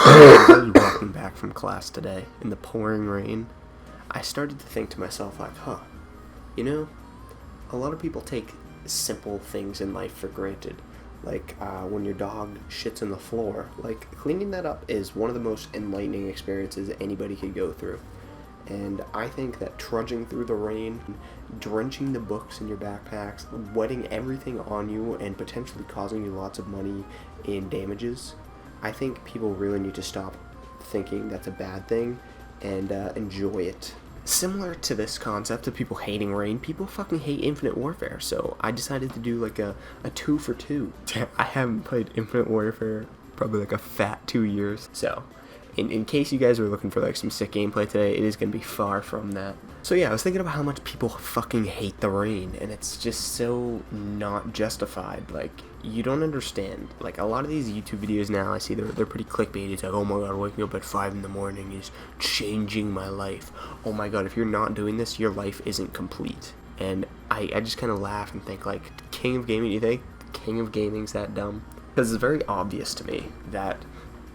As I was walking back from class today in the pouring rain, I started to think to myself, like, you know, a lot of people take simple things in life for granted. Like, when your dog shits on the floor, like, cleaning that up is one of the most enlightening experiences anybody could go through. And I think that trudging through the rain, drenching the books in your backpacks, wetting everything on you, and potentially causing you lots of money in damages, I think people really need to stop thinking that's a bad thing and enjoy it. Similar to this concept of people hating rain, people fucking hate Infinite Warfare, so I decided to do like a 2 for 2. I haven't played Infinite Warfare probably like a fat 2 years, so in case you guys were looking for like some sick gameplay today, it is going to be far from that. So yeah, I was thinking about how much people fucking hate the rain, and it's just so not justified. Like, you don't understand. Like, a lot of these YouTube videos now, I see they're pretty clickbait. It's like, oh my god, waking up at 5 in the morning is changing my life. Oh my god, if you're not doing this, your life isn't complete. And I just kind of laugh and think, like, King of Gaming, you think King of Gaming's that dumb? Because it's very obvious to me that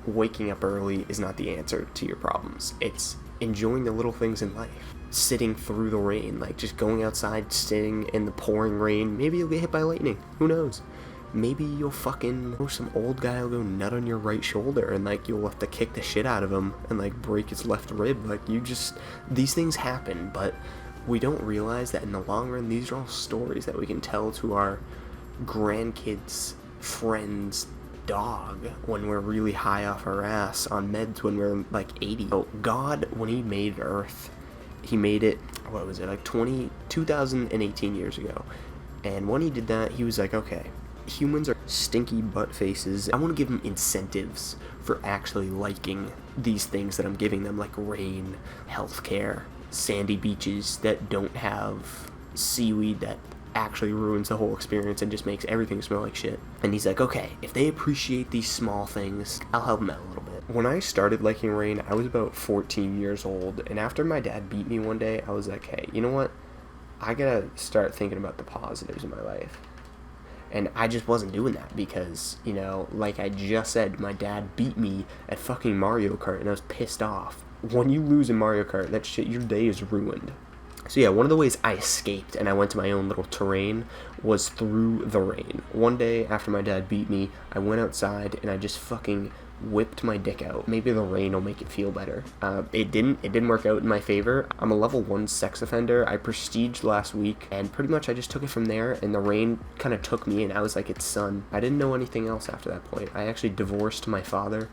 waking up early is not the answer to your problems. It's enjoying the little things in life. Sitting through the rain, like just going outside, sitting in the pouring rain. Maybe you'll get hit by lightning. Who knows? Maybe you'll or some old guy will go nut on your right shoulder and like you'll have to kick the shit out of him and like break his left rib. Like these things happen, but we don't realize that in the long run, these are all stories that we can tell to our grandkids, friends, dog when we're really high off our ass on meds when we're like 80. So God, when he made Earth, he made it, what was it, like 2018 years ago. And when he did that, he was like, okay, humans are stinky butt faces. I want to give them incentives for actually liking these things that I'm giving them, like rain, healthcare, sandy beaches that don't have seaweed that actually ruins the whole experience and just makes everything smell like shit. And he's like, okay, if they appreciate these small things, I'll help them out a little bit. When I started liking rain, I was about 14 years old, and after my dad beat me one day, I was like, hey, you know what? I gotta start thinking about the positives in my life. And I just wasn't doing that because, you know, like I just said, my dad beat me at fucking Mario Kart, and I was pissed off. When you lose in Mario Kart, that shit, your day is ruined. So yeah, one of the ways I escaped and I went to my own little terrain was through the rain. One day after my dad beat me, I went outside and I just fucking whipped my dick out. Maybe the rain will make it feel better. It didn't work out in my favor. I'm a level 1 sex offender. I prestiged last week, and pretty much I just took it from there, and the rain kind of took me in. I was like its son. I didn't know anything else after that point. I actually divorced my father.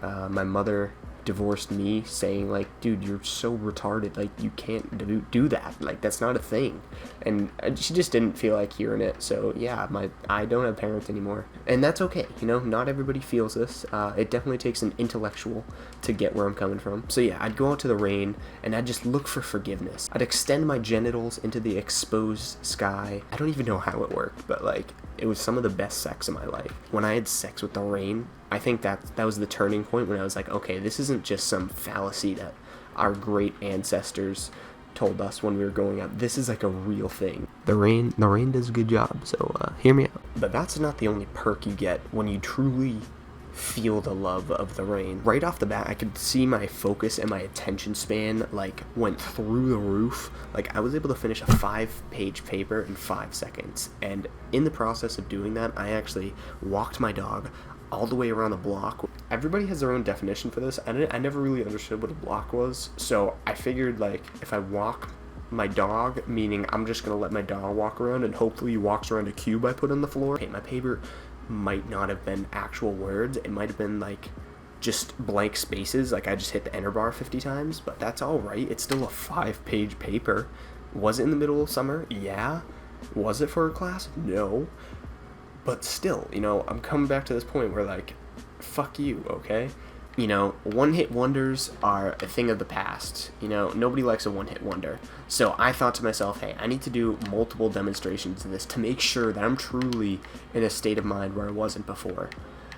My mother divorced me, saying like, dude, you're so retarded, like you can't do that, like that's not a thing. And she just didn't feel like hearing it. So yeah, I don't have parents anymore, and that's okay. You know, not everybody feels this. It definitely takes an intellectual to get where I'm coming from. So yeah, I'd go out to the rain and I'd just look for forgiveness. I'd extend my genitals into the exposed sky. I don't even know how it worked, but like it was some of the best sex of my life. When I had sex with the rain, I think that was the turning point when I was like, okay, this isn't just some fallacy that our great ancestors told us when we were growing up. This is like a real thing. The rain does a good job, so hear me out. But that's not the only perk you get when you truly feel the love of the rain. Right off the bat, I could see my focus and my attention span like went through the roof. Like I was able to finish a 5-page paper in 5 seconds, and in the process of doing that, I actually walked my dog all the way around the block. Everybody has their own definition for this. I never really understood what a block was, so I figured like if I walk my dog, meaning I'm just gonna let my dog walk around and hopefully he walks around a cube I put on the floor. Okay, my paper might not have been actual words, it might have been like just blank spaces, like I just hit the enter bar 50 times, but that's all right. It's still a 5-page paper. Was it in the middle of summer? Yeah. Was it for a class? No. But still, you know, I'm coming back to this point where like, fuck you, okay? You know, one-hit wonders are a thing of the past. You know, nobody likes a one-hit wonder. So I thought to myself, hey, I need to do multiple demonstrations of this to make sure that I'm truly in a state of mind where I wasn't before.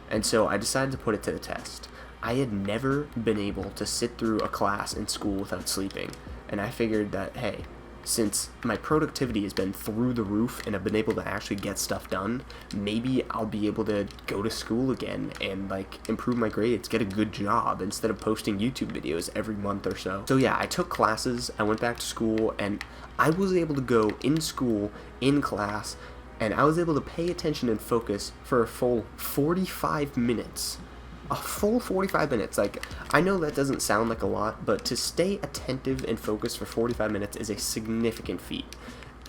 And so I decided to put it to the test. I had never been able to sit through a class in school without sleeping. And I figured that, hey, since my productivity has been through the roof and I've been able to actually get stuff done, maybe I'll be able to go to school again and like improve my grades, get a good job instead of posting YouTube videos every month or so. So yeah, I took classes, I went back to school, and I was able to go in school, in class, and I was able to pay attention and focus for a full 45 minutes. A full 45 minutes. Like, I know that doesn't sound like a lot, but to stay attentive and focused for 45 minutes is a significant feat.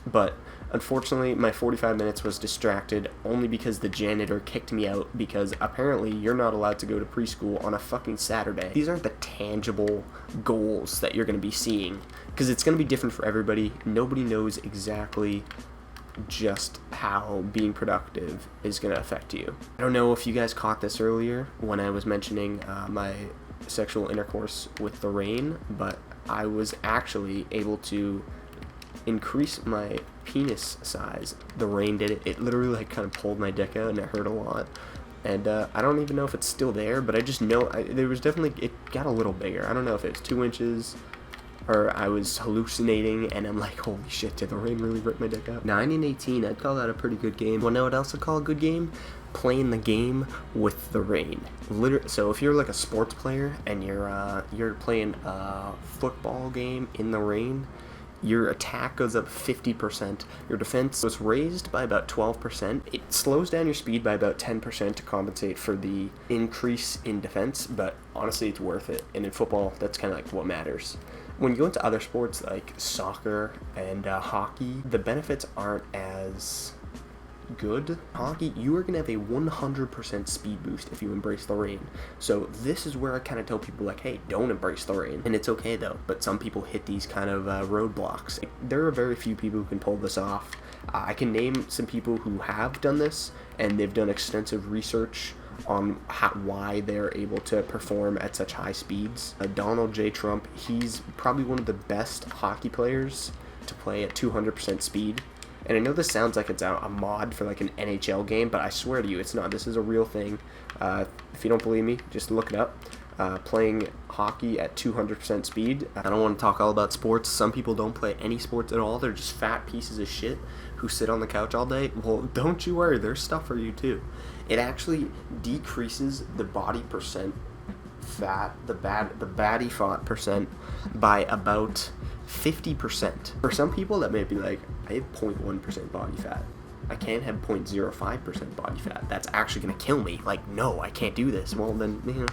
But unfortunately, my 45 minutes was distracted only because the janitor kicked me out, because apparently you're not allowed to go to preschool on a fucking Saturday. These aren't the tangible goals that you're going to be seeing, because it's going to be different for everybody. Nobody knows exactly just how being productive is going to affect you. I don't know if you guys caught this earlier when I was mentioning my sexual intercourse with the rain, but I was actually able to increase my penis size. The rain did it. It literally like kind of pulled my dick out and it hurt a lot. And I don't even know if it's still there, but I just know there was definitely, it got a little bigger. I don't know if it's 2 inches or I was hallucinating, and I'm like, holy shit, did the rain really rip my dick out? 9 and 18, I'd call that a pretty good game. Well, know what else I'd call a good game? Playing the game with the rain. So if you're like a sports player and you're playing a football game in the rain, your attack goes up 50%, your defense was raised by about 12%, it slows down your speed by about 10% to compensate for the increase in defense, but honestly it's worth it, and in football, that's kind of like what matters. When you go into other sports like soccer and hockey, the benefits aren't as good. Hockey, you are going to have a 100% speed boost if you embrace the rain. So this is where I kind of tell people like, hey, don't embrace the rain. And it's okay though, but some people hit these kind of roadblocks. There are very few people who can pull this off. I can name some people who have done this, and they've done extensive research on why they're able to perform at such high speeds. Donald J. Trump, he's probably one of the best hockey players to play at 200% speed. And I know this sounds like it's a mod for like an NHL game, but I swear to you, it's not. This is a real thing. If you don't believe me, just look it up. Playing hockey at 200% speed. I don't want to talk all about sports. Some people don't play any sports at all. They're just fat pieces of shit who sit on the couch all day. Well, don't you worry. There's stuff for you too. It actually decreases the body percent fat, the body fat percent by about 50%. For some people, that may be like, I have 0.1% body fat. I can't have 0.05% body fat. That's actually going to kill me. Like, no, I can't do this. Well, then, you know,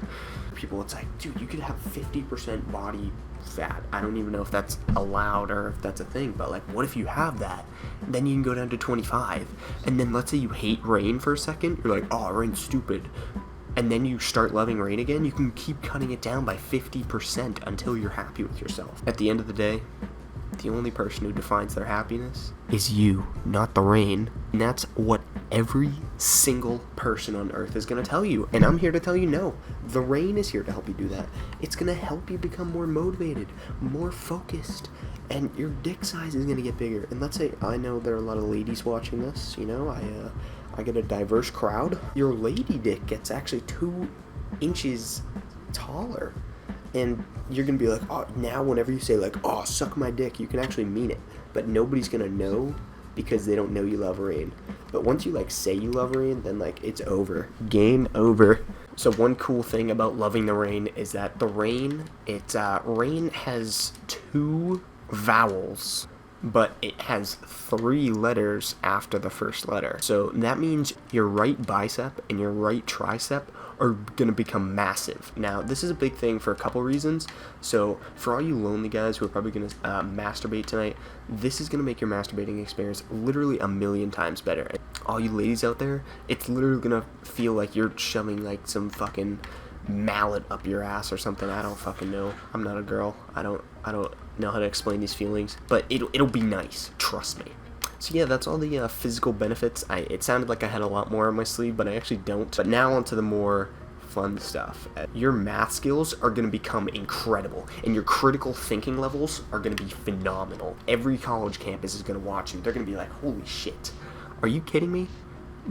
people, it's like, dude, you could have 50% body fat. I don't even know if that's allowed or if that's a thing, but like, what if you have that? Then you can go down to 25. And then let's say you hate rain for a second. You're like, oh, rain's stupid. And then you start loving rain again. You can keep cutting it down by 50% until you're happy with yourself. At the end of the day, the only person who defines their happiness is you, not the rain. And that's what every single person on earth is going to tell you. And I'm here to tell you, no, the rain is here to help you do that. It's going to help you become more motivated, more focused, and your dick size is going to get bigger. And let's say, I know there are a lot of ladies watching this, you know, I get a diverse crowd. Your lady dick gets actually 2 inches taller. And you're going to be like, oh, now whenever you say like, oh, suck my dick, you can actually mean it. But nobody's going to know because they don't know you love rain. But once you like say you love rain, then like it's over. Game over. So one cool thing about loving the rain is that the rain, rain has 2 vowels, but it has 3 letters after the first letter. So that means your right bicep and your right tricep are going to become massive. Now, this is a big thing for a couple reasons. So for all you lonely guys who are probably going to masturbate tonight, this is going to make your masturbating experience literally a million times better. All you ladies out there, it's literally going to feel like you're shoving like some fucking mallet up your ass or something. I don't fucking know. I'm not a girl. I don't know how to explain these feelings, but it'll be nice. Trust me. So yeah, that's all the physical benefits. It sounded like I had a lot more on my sleeve, but I actually don't. But now onto the more fun stuff. Your math skills are going to become incredible, and your critical thinking levels are going to be phenomenal. Every college campus is going to watch you. They're going to be like, holy shit, are you kidding me?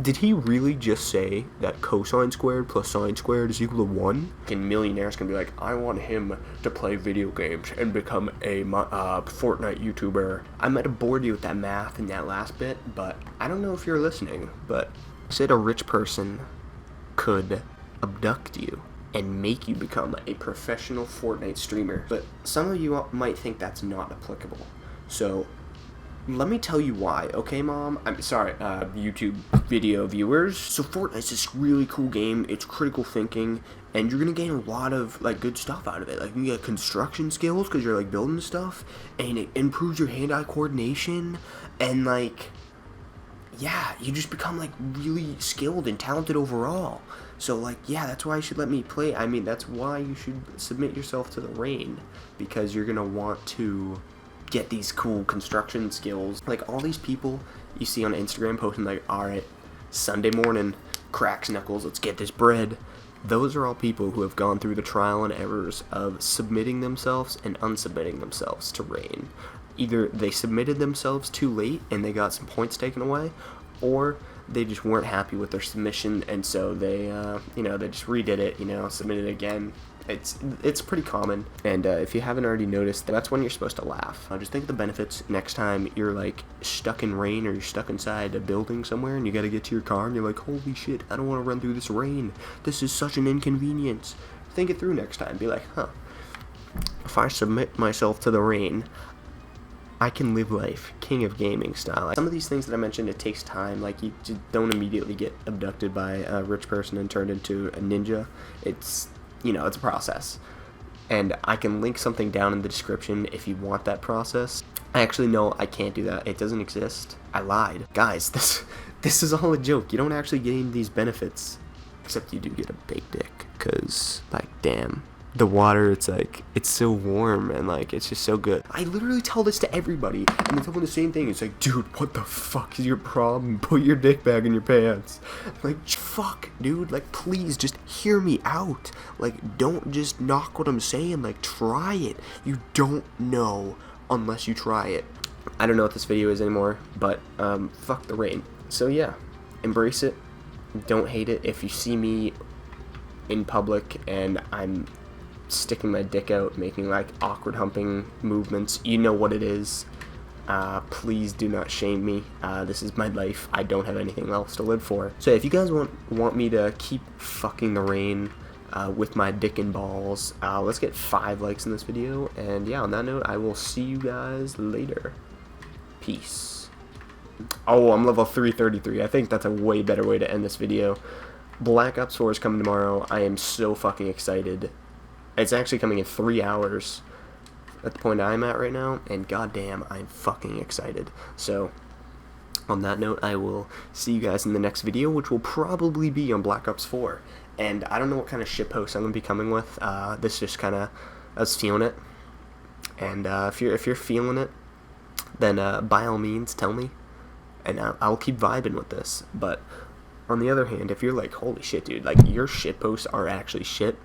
Did he really just say that cosine squared plus sine squared is equal to 1? And millionaires can be like, I want him to play video games and become a Fortnite YouTuber. I might have bored you with that math in that last bit, but I don't know if you're listening, but said a rich person could abduct you and make you become a professional Fortnite streamer. But some of you might think that's not applicable. So let me tell you why, okay, Mom? I'm sorry, YouTube video viewers. So Fortnite's this really cool game. It's critical thinking, and you're gonna gain a lot of, like, good stuff out of it. Like, you get construction skills, because you're, like, building stuff, and it improves your hand-eye coordination, and, like, yeah, you just become, like, really skilled and talented overall. So, like, yeah, that's why you should let me play. I mean, that's why you should submit yourself to the rain, because you're gonna want to get these cool construction skills. Like, all these people you see on Instagram posting, like, alright, Sunday morning, cracks knuckles, let's get this bread. Those are all people who have gone through the trial and errors of submitting themselves and unsubmitting themselves to rain. Either they submitted themselves too late and they got some points taken away, or they just weren't happy with their submission, and so they, they just redid it, submitted it again. It's pretty common, and if you haven't already noticed, that's when you're supposed to laugh. Just think of the benefits next time you're, like, stuck in rain, or you're stuck inside a building somewhere and you gotta get to your car and you're like, holy shit, I don't want to run through this rain. This is such an inconvenience. Think it through next time. Be like, if I submit myself to the rain, I can live life, king of gaming style. Some of these things that I mentioned, it takes time. Like, you just don't immediately get abducted by a rich person and turned into a ninja. It's a process. And I can link something down in the description if you want that process. Actually, no, I can't do that. It doesn't exist. I lied. Guys, this is all a joke. You don't actually gain these benefits. Except you do get a big dick. Because, like, damn. The water, it's so warm, and, like, it's just so good. I literally tell this to everybody, and they tell me the same thing. It's like, dude, what the fuck is your problem? Put your dick back in your pants. Like, fuck, dude, like, please, just hear me out. Like, don't just knock what I'm saying, like, try it. You don't know unless you try it. I don't know what this video is anymore, but, fuck the rain. So, yeah, embrace it. Don't hate it. If you see me in public and I'm sticking my dick out, making, like, awkward humping movements, you know what it is. Please do not shame me. This is my life. I don't have anything else to live for. So if you guys want me to keep fucking the rain with my dick and balls, let's get 5 likes in this video. And yeah, on that note, I will see you guys later. Peace. Oh, I'm level 333. I think that's a way better way to end this video. Black Ops 4 is coming tomorrow. I am so fucking excited. It's actually coming in 3 hours at the point I'm at right now, and goddamn, I'm fucking excited. So, on that note, I will see you guys in the next video, which will probably be on Black Ops 4. And I don't know what kind of shitpost I'm going to be coming with. This just kind of, I was feeling it. And if you're feeling it, then by all means, tell me. And I'll keep vibing with this. But on the other hand, if you're like, holy shit, dude, like, your shitposts are actually shit,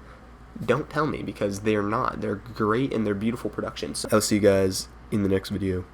don't tell me, because they're not. They're great and they're beautiful productions. I'll see you guys in the next video.